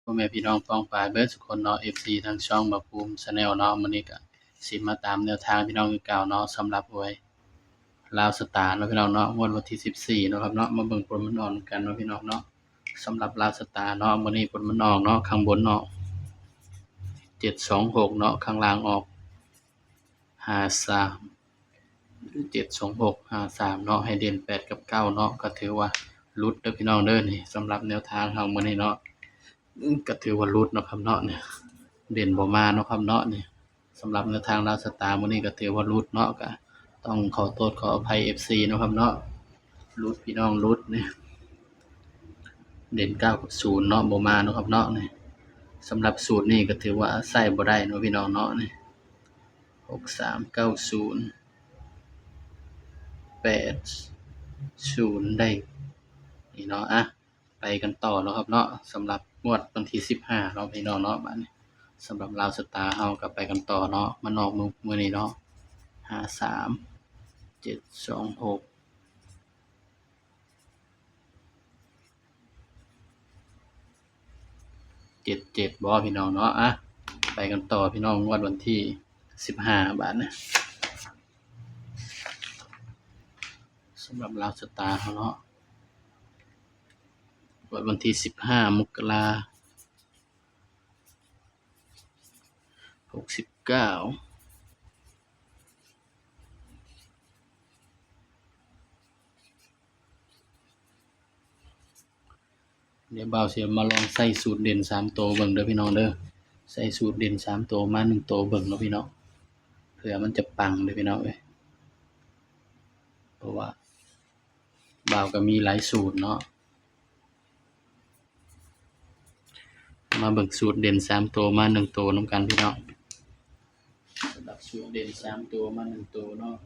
พ่อแม่พี่น้องป้องปรายเบิดสุกคนเนาะ FC ทางช่องบ่าวภูมิ Channel เนาะมื้อนี้ก็สิมาตามแนวทางพี่น้องคือเก่าเนาะสำหรับหวยลาวสตาร์เนาะพี่น้องเนาะงวดวันที่14เนาะครับเนาะมาเบิ่งผลมันออกกันเนาะพี่น้องเนาะสำหรับลาวสตาร์เนาะมื้อนี้ผลมันออกเนาะข้างบนเนาะ726เนาะข้างล่างออก53 726 53เนาะให้เด่น8กับ9เนาะก็ถือว่าหลุดเด้อพี่น้องเด้อนี่สำหรับแนวทางเฮามื้อนี้เนาะก็ถือว่าหลุดเนาะครับเนาะเนี่ยเด่นบ่มาเนาะครับเนาะนี่สำหรับแนวทางลาวสตาร์มื้อนี้ก็ถือว่าหลุดเนาะก็ต้องขอโทษขออภัย FC เนาะครับเนาะหลุดพี่น้องหลุดนี่เด่น9กับ0เนาะบ่มาเนาะครับเนาะนี่สำหรับสูตรนี้ก็ถือว่าใช้บ่ได้เนาะพี่น้องเนาะนี่6390 80ได้นี่เนาะไปกันต่อเนาะครับเนาะสำหรับงวดวันที่15เนาะพี่น้องเนาะบัดนี้สำหรับลาวสตาร์เฮาก็ไปกันต่อเนาะมันออกมื้อนี้เนาะ53 726 77บ่พี่น้องเนาะไปกันต่อพี่น้องงวดวันที่15บาดนี้สำหรับลาวสตาร์เฮาเนาะวันที่15มกราคม69เดี๋ยวบ่าวสิมาลองใส่สูตรเด่น3ตัวเบิ่งเด้อพี่น้องเด้อใส่สูตรเด่น3ตัวมา1ตัวเบิ่งเนาะพี่น้องเผื่อมันจะปังเด้อพี่น้องเอ้ยเพราะว่าบ่าวก็มีหลายสูตรเนาะมาเบิ่งสูตรเด่น3ตัวมา1ตัวนำกันพี่น้องสำหรับสูตรเด่น3ตัวมา1ตัวเนาะ85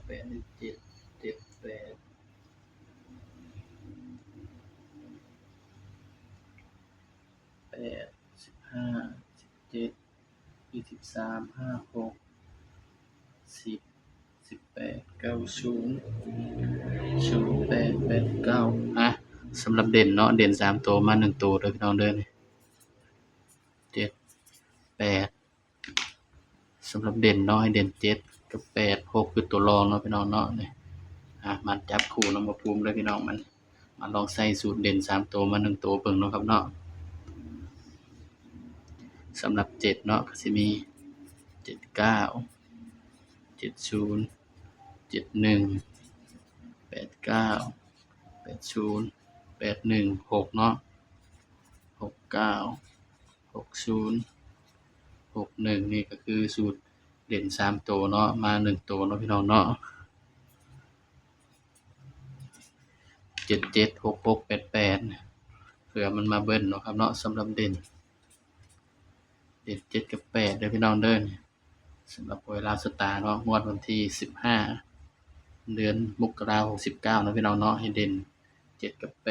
8 7 7 8 15 17 23 56 10 18 90 08 89สำหรับเด่นเนาะเด่น3ตัวมา1ตัวเด้อพี่น้องเด้อนี่7 8สำหรับเด่นเนาะให้เด่น7กับ8 6คือตัวรองเนาะพี่น้องเนาะนี่มาจับคู่นำมาภูมิเด้อพี่น้องมันมาลองใส่สูตรเด่น3ตัวมา1ตัวเบิ่งเนาะครับเนาะสำหรับ7เนาะก็สิมี79 70 71 89 80 81 6เนาะ69 60 61นี่ก็คือสูตรเด่น3ตัวเนาะมา1ตัวเนาะพี่น้องเนาะ77 66 88เผื่อมันมาเบิ้ลเนาะครับเนาะสำหรับเด่น7กับ8เด้อพี่น้องเด้อสำหรับหวยลาวสตาร์เนาะงวดวันที่15เดือนมกราคม69เนาะพี่น้องเนาะให้เด่น7กับ8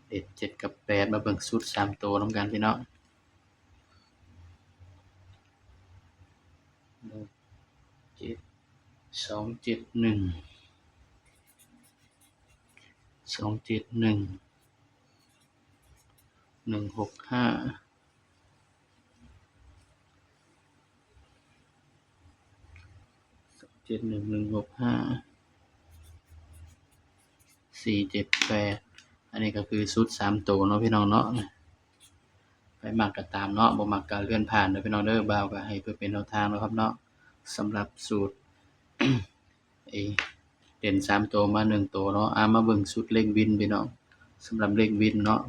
เด่น7กับ8มาเบิ่งสูตร3ตัวนำกันพี่น้อง7 271 271 165 71 165 478อันนี้ก็คือชุด3ตัวเนาะพี่น้องเนาะไปมักก็ตามเนาะบ่มักก็เลื่อนผ่านเด้อพี่น้องเด้อบ่าวก็ให้เพื่อเป็นแนวทางเนาะครับเนาะสำหรับสูตร เด่น3ตัวมา1ตัวเนาะมาเบิ่งสูตรเลขวินพี่น้องสำหรับเลขวินเนาะ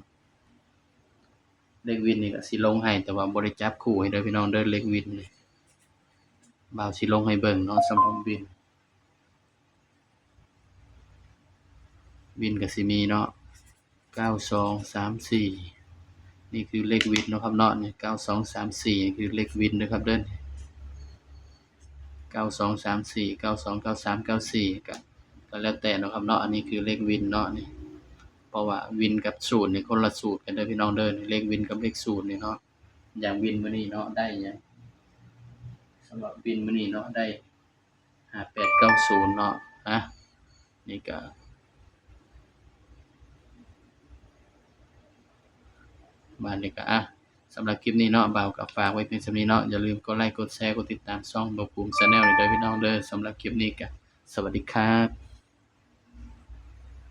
เลขวินนี่ก็สิลงให้แต่ว่าบ่ได้จับคู่ให้เด้อพี่น้องเด้อเลขวินนี่บ่าวสิลงให้เบิ่งเนาะสำหรับวินก็สิมีเนาะ9234นี่คือเลขวินเนาะครับเนาะนี่9234คือเลขวินเด้อครับเด้อ9234 92 93 94ก็แล้วแต่เนาะครับเนาะอันนี้คือเลขวินเนาะนี่เพราะว่าวินกับศูนย์นี่คนละสูตรกันเด้อพี่น้องเด้อเลขวินกับเลขศูนย์นี่เนาะอย่างวินมื้อนี้เนาะได้หยัง ำหรับบินมื้อนี้เนาะได้5890เนาะนี่ก็บาดนี้ก็สำหรับคลิปนี้เนาะบ่าวก็ฝากไว้เพียงส่ำนี้เนาะอย่าลืมกดไลก์กดแชร์กดติดตามช่องบ่าวภูมิ Channel ด้วยเด้อพี่น้องเด้อสำหรับคลิปนี้ก็สวัสดีครับ